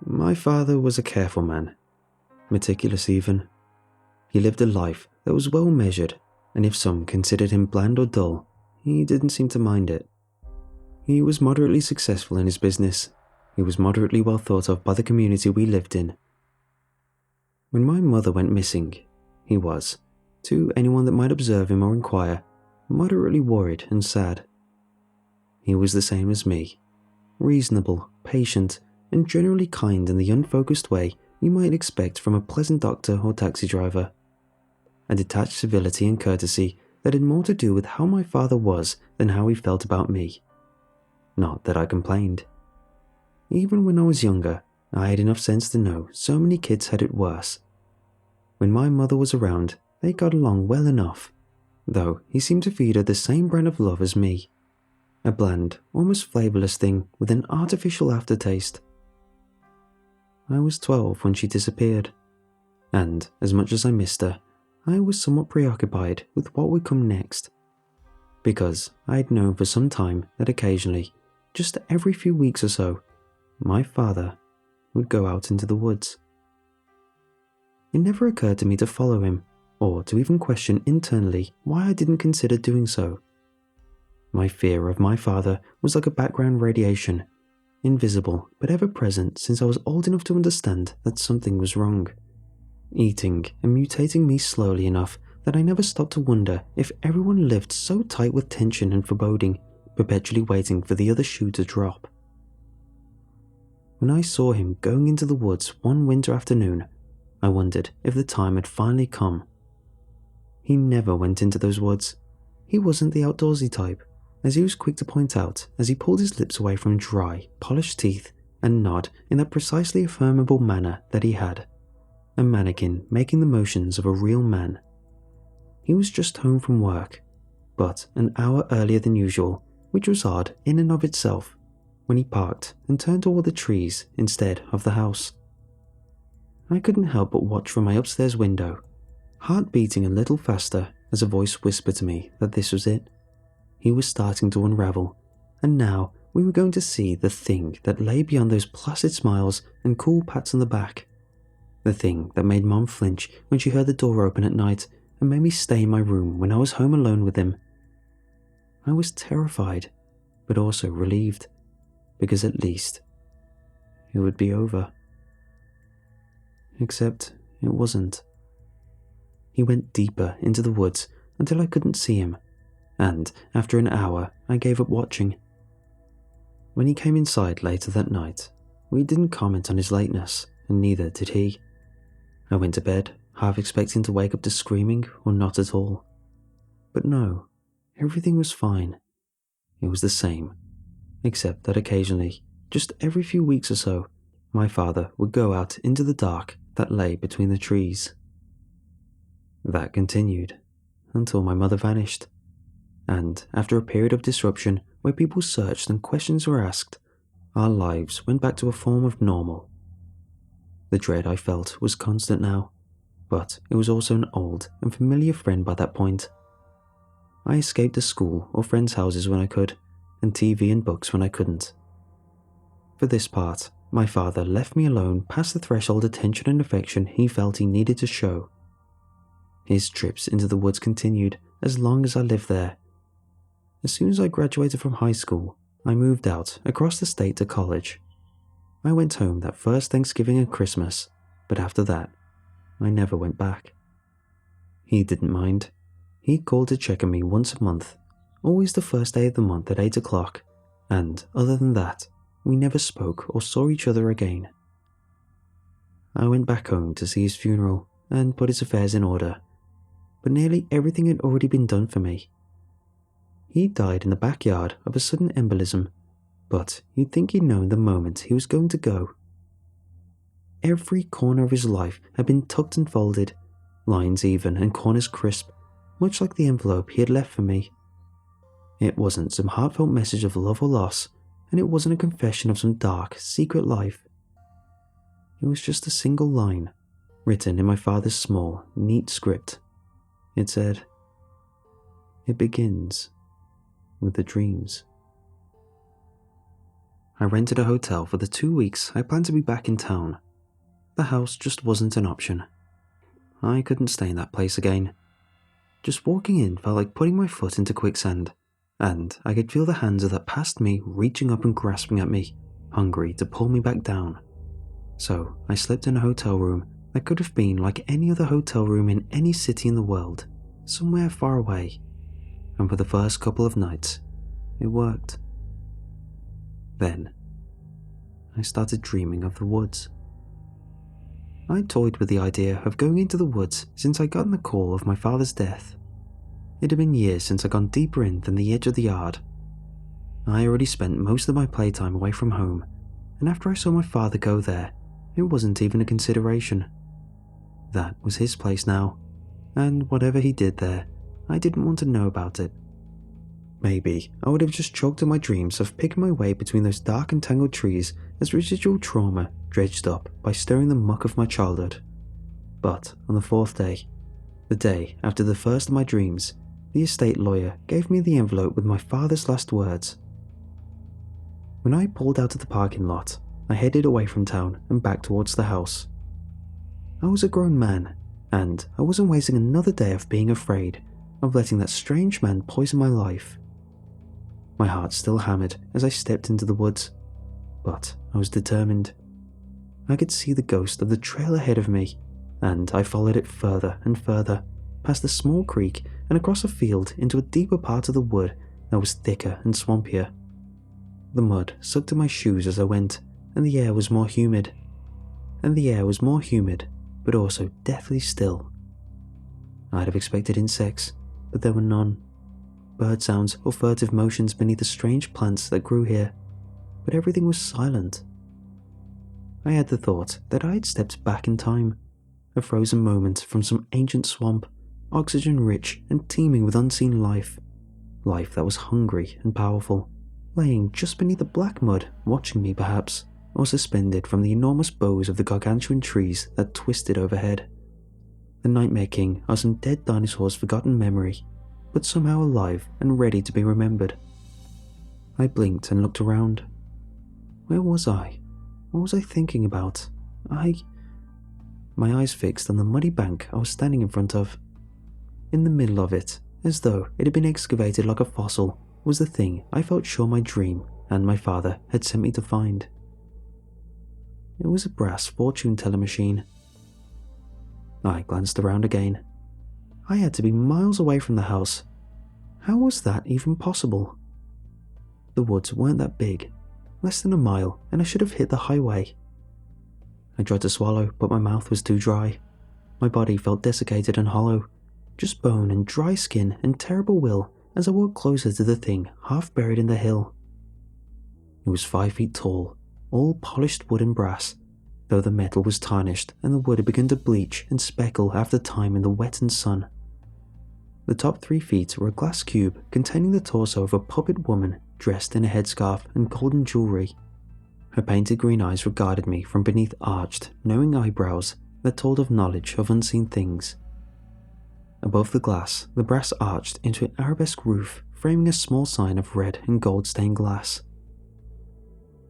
My father was a careful man, meticulous even. He lived a life that was well measured, and if some considered him bland or dull, he didn't seem to mind it. He was moderately successful in his business. He was moderately well thought of by the community we lived in. When my mother went missing, he was, to anyone that might observe him or inquire, moderately worried and sad. He was the same as me, reasonable, patient, and generally kind in the unfocused way you might expect from a pleasant doctor or taxi driver. A detached civility and courtesy that had more to do with how my father was than how he felt about me. Not that I complained. Even when I was younger, I had enough sense to know so many kids had it worse. When my mother was around, they got along well enough, though he seemed to feed her the same brand of love as me. A bland, almost flavourless thing with an artificial aftertaste. I was 12 when she disappeared, and as much as I missed her, I was somewhat preoccupied with what would come next. Because I had known for some time that occasionally, just every few weeks or so, my father would go out into the woods. It never occurred to me to follow him, or to even question internally why I didn't consider doing so. My fear of my father was like a background radiation, invisible but ever present since I was old enough to understand that something was wrong, eating and mutating me slowly enough that I never stopped to wonder if everyone lived so tight with tension and foreboding, perpetually waiting for the other shoe to drop. When I saw him going into the woods one winter afternoon, I wondered if the time had finally come. He never went into those woods. He wasn't the outdoorsy type, as he was quick to point out as he pulled his lips away from dry, polished teeth and nod in that precisely affirmable manner that he had. A mannequin making the motions of a real man. He was just home from work, but an hour earlier than usual, which was odd in and of itself, when he parked and turned toward the trees instead of the house. I couldn't help but watch from my upstairs window, heart beating a little faster as a voice whispered to me that this was it. He was starting to unravel, and now we were going to see the thing that lay beyond those placid smiles and cool pats on the back. The thing that made Mom flinch when she heard the door open at night and made me stay in my room when I was home alone with him. I was terrified, but also relieved, because at least it would be over. Except it wasn't. He went deeper into the woods until I couldn't see him, and after an hour I gave up watching. When he came inside later that night, we didn't comment on his lateness, and neither did he. I went to bed, half expecting to wake up to screaming or not at all. But no, everything was fine. It was the same, except that occasionally, just every few weeks or so, my father would go out into the dark that lay between the trees. That continued until my mother vanished, and after a period of disruption where people searched and questions were asked, our lives went back to a form of normal. The dread I felt was constant now, but it was also an old and familiar friend by that point. I escaped to school or friends' houses when I could, and TV and books when I couldn't. For this part, my father left me alone past the threshold of attention and affection he felt he needed to show. His trips into the woods continued as long as I lived there. As soon as I graduated from high school, I moved out across the state to college. I went home that first Thanksgiving and Christmas, but after that, I never went back. He didn't mind. He called to check on me once a month, always the first day of the month at 8 o'clock, and other than that, we never spoke or saw each other again. I went back home to see his funeral and put his affairs in order, but nearly everything had already been done for me. He died in the backyard of a sudden embolism, but you'd think he'd known the moment he was going to go. Every corner of his life had been tucked and folded, lines even and corners crisp, much like the envelope he had left for me. It wasn't some heartfelt message of love or loss, and it wasn't a confession of some dark, secret life. It was just a single line, written in my father's small, neat script. It said, "It begins with the dreams." I rented a hotel for the 2 weeks I planned to be back in town. The house just wasn't an option. I couldn't stay in that place again. Just walking in felt like putting my foot into quicksand, and I could feel the hands of that past me reaching up and grasping at me, hungry to pull me back down. So I slept in a hotel room that could have been like any other hotel room in any city in the world, somewhere far away. And for the first couple of nights, it worked. Then, I started dreaming of the woods. I toyed with the idea of going into the woods since I'd gotten the call of my father's death. It had been years since I'd gone deeper in than the edge of the yard. I already spent most of my playtime away from home, and after I saw my father go there, it wasn't even a consideration. That was his place now, and whatever he did there, I didn't want to know about it. Maybe I would have just choked on my dreams of picking my way between those dark and tangled trees as residual trauma dredged up by stirring the muck of my childhood. But on the 4th day, the day after the first of my dreams, the estate lawyer gave me the envelope with my father's last words. When I pulled out of the parking lot, I headed away from town and back towards the house. I was a grown man, and I wasn't wasting another day of being afraid of letting that strange man poison my life. My heart still hammered as I stepped into the woods, but I was determined. I could see the ghost of the trail ahead of me, and I followed it further and further, past a small creek and across a field into a deeper part of the wood that was thicker and swampier. The mud sucked at my shoes as I went, and the air was more humid. But also deathly still. I'd have expected insects, but there were none. Bird sounds or furtive motions beneath the strange plants that grew here, but everything was silent. I had the thought that I had stepped back in time, a frozen moment from some ancient swamp, oxygen-rich and teeming with unseen life that was hungry and powerful, laying just beneath the black mud, watching me perhaps, or suspended from the enormous boughs of the gargantuan trees that twisted overhead. The Nightmare King of some dead dinosaur's forgotten memory, but somehow alive and ready to be remembered. I blinked and looked around. Where was I? What was I thinking about? My eyes fixed on the muddy bank I was standing in front of. In the middle of it, as though it had been excavated like a fossil, was the thing I felt sure my dream and my father had sent me to find. It was a brass fortune teller machine. I glanced around again. I had to be miles away from the house. How was that even possible? The woods weren't that big, less than a mile, and I should have hit the highway. I tried to swallow, but my mouth was too dry. My body felt desiccated and hollow, just bone and dry skin and terrible will as I walked closer to the thing half buried in the hill. It was 5 feet tall, all polished wood and brass, though the metal was tarnished and the wood had begun to bleach and speckle after time in the wet sun. The top 3 feet were a glass cube containing the torso of a puppet woman dressed in a headscarf and golden jewellery. Her painted green eyes regarded me from beneath arched, knowing eyebrows that told of knowledge of unseen things. Above the glass, the brass arched into an arabesque roof, framing a small sign of red and gold stained glass.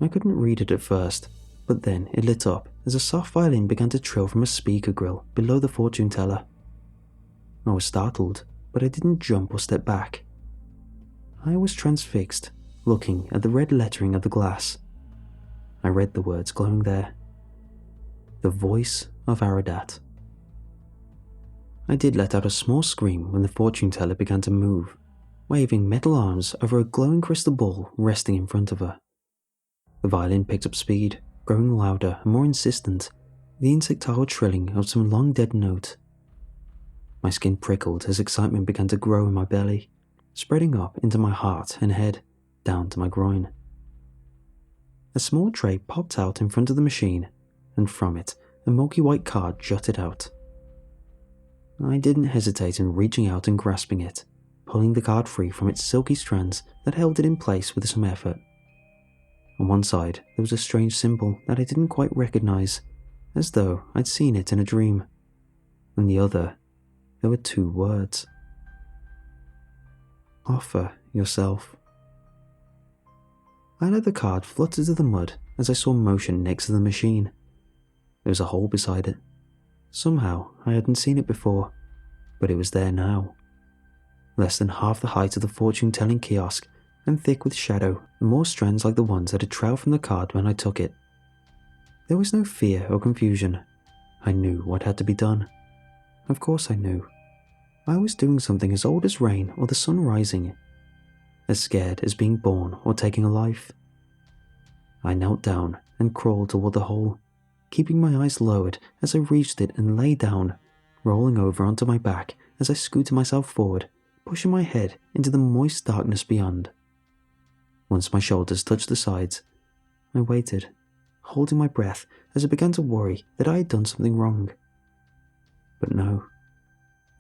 I couldn't read it at first, but then it lit up as a soft violin began to trill from a speaker grill below the fortune teller. I was startled, but I didn't jump or step back. I was transfixed, looking at the red lettering of the glass. I read the words glowing there. The voice of Aradat. I did let out a small scream when the fortune teller began to move, waving metal arms over a glowing crystal ball resting in front of her. The violin picked up speed, growing louder and more insistent, the insectile trilling of some long-dead note. My skin prickled as excitement began to grow in my belly, spreading up into my heart and head, down to my groin. A small tray popped out in front of the machine, and from it, a milky white card jutted out. I didn't hesitate in reaching out and grasping it, pulling the card free from its silky strands that held it in place with some effort. On one side, there was a strange symbol that I didn't quite recognize, as though I'd seen it in a dream. On the other, there were 2 words. Offer yourself. I let the card flutter to the mud as I saw motion next to the machine. There was a hole beside it. Somehow, I hadn't seen it before, but it was there now. Less than half the height of the fortune-telling kiosk, and thick with shadow and more strands like the ones that had trailed from the card when I took it. There was no fear or confusion. I knew what had to be done. Of course I knew. I was doing something as old as rain or the sun rising, as scared as being born or taking a life. I knelt down and crawled toward the hole, keeping my eyes lowered as I reached it and lay down, rolling over onto my back as I scooted myself forward, pushing my head into the moist darkness beyond. Once my shoulders touched the sides, I waited, holding my breath as I began to worry that I had done something wrong. But no.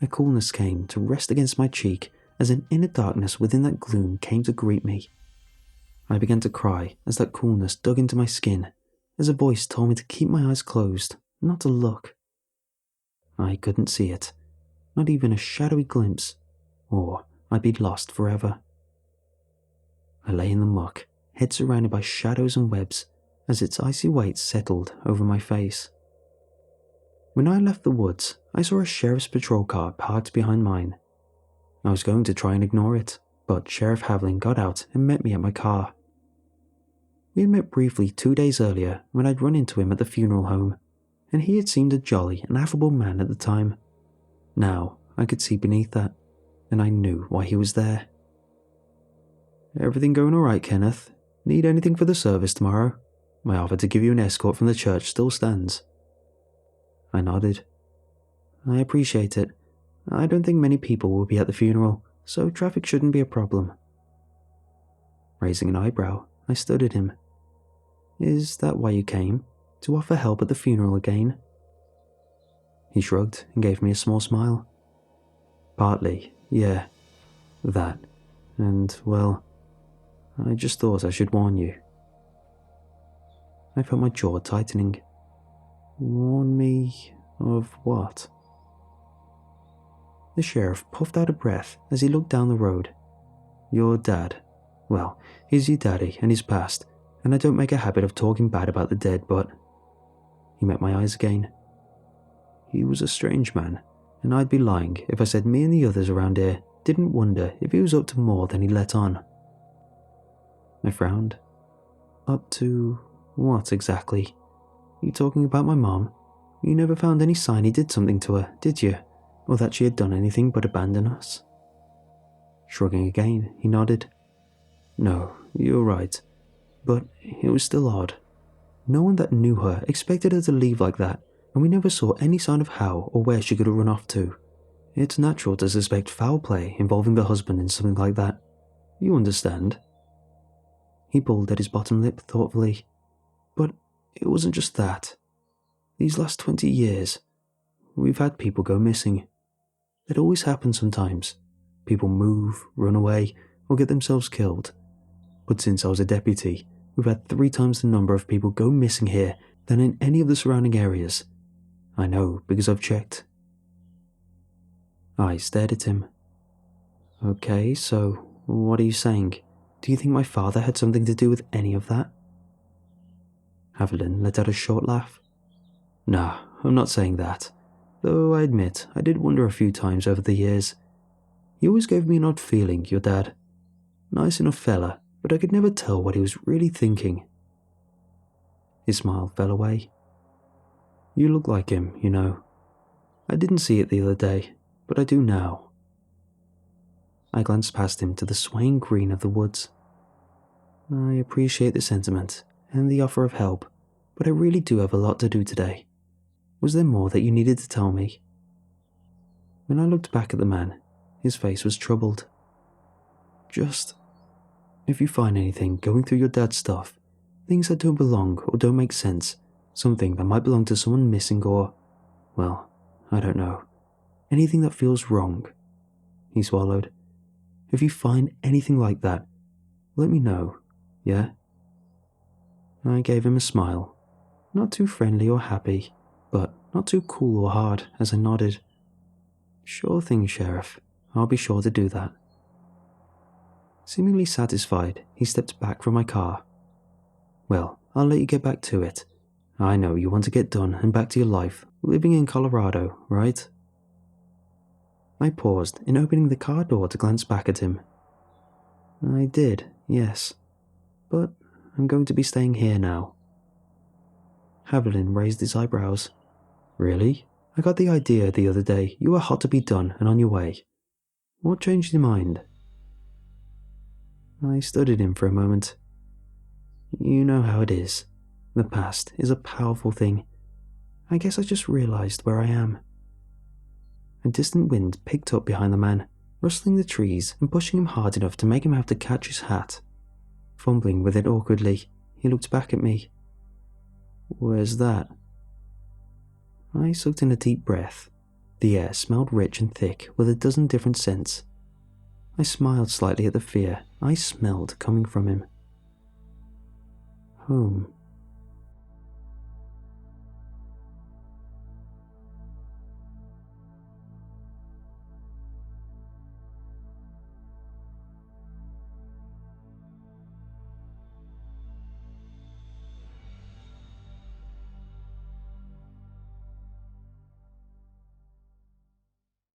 A coolness came to rest against my cheek as an inner darkness within that gloom came to greet me. I began to cry as that coolness dug into my skin, as a voice told me to keep my eyes closed, not to look. I couldn't see it, not even a shadowy glimpse, or I'd be lost forever. I lay in the muck, head surrounded by shadows and webs, as its icy weight settled over my face. When I left the woods, I saw a sheriff's patrol car parked behind mine. I was going to try and ignore it, but Sheriff Havlin got out and met me at my car. We had met briefly 2 days earlier when I'd run into him at the funeral home, and he had seemed a jolly and affable man at the time. Now I could see beneath that, and I knew why he was there. "Everything going alright, Kenneth? Need anything for the service tomorrow? My offer to give you an escort from the church still stands." I nodded. "I appreciate it. I don't think many people will be at the funeral, so traffic shouldn't be a problem." Raising an eyebrow, I stared at him. "Is that why you came? To offer help at the funeral again?" He shrugged and gave me a small smile. "Partly, yeah. That. And, well, I just thought I should warn you." I felt my jaw tightening. "Warn me of what?" The sheriff puffed out a breath as he looked down the road. "Your dad. Well, he's your daddy and he's passed, and I don't make a habit of talking bad about the dead, but..." He met my eyes again. "He was a strange man, and I'd be lying if I said me and the others around here didn't wonder if he was up to more than he let on." I frowned. "Up to what exactly? You talking about my mom? You never found any sign he did something to her, did you? Or that she had done anything but abandon us?" Shrugging again, he nodded. "No, you're right. But it was still odd. No one that knew her expected her to leave like that, and we never saw any sign of how or where she could have run off to. It's natural to suspect foul play involving the husband in something like that. You understand?" He pulled at his bottom lip thoughtfully. "But it wasn't just that. These last 20 years, we've had people go missing. It always happens sometimes. People move, run away, or get themselves killed. But since I was a deputy, we've had 3 times the number of people go missing here than in any of the surrounding areas. I know because I've checked." I stared at him. "Okay, so what are you saying? Do you think my father had something to do with any of that?" Haviland let out a short laugh. "Nah, I'm not saying that. Though I admit I did wonder a few times over the years. He always gave me an odd feeling, your dad. Nice enough fella, but I could never tell what he was really thinking." His smile fell away. "You look like him, you know. I didn't see it the other day, but I do now." I glanced past him to the swaying green of the woods. "I appreciate the sentiment and the offer of help, but I really do have a lot to do today. Was there more that you needed to tell me?" When I looked back at the man, his face was troubled. "Just, if you find anything going through your dad's stuff, things that don't belong or don't make sense, something that might belong to someone missing or, well, I don't know, anything that feels wrong." He swallowed. "If you find anything like that, let me know, yeah?" I gave him a smile, not too friendly or happy, but not too cool or hard as I nodded. "Sure thing, Sheriff. I'll be sure to do that." Seemingly satisfied, he stepped back from my car. Well, I'll let you get back to it. I know you want to get done and back to your life, living in Colorado, right? I paused in opening the car door to glance back at him. I did, yes. But I'm going to be staying here now. Haviland raised his eyebrows. Really? I got the idea the other day you were hot to be done and on your way. What changed your mind? I studied him for a moment. You know how it is. The past is a powerful thing. I guess I just realized where I am. A distant wind picked up behind the man, rustling the trees and pushing him hard enough to make him have to catch his hat. Fumbling with it awkwardly, he looked back at me. Where's that? I sucked in a deep breath. The air smelled rich and thick with a dozen different scents. I smiled slightly at the fear I smelled coming from him. Home.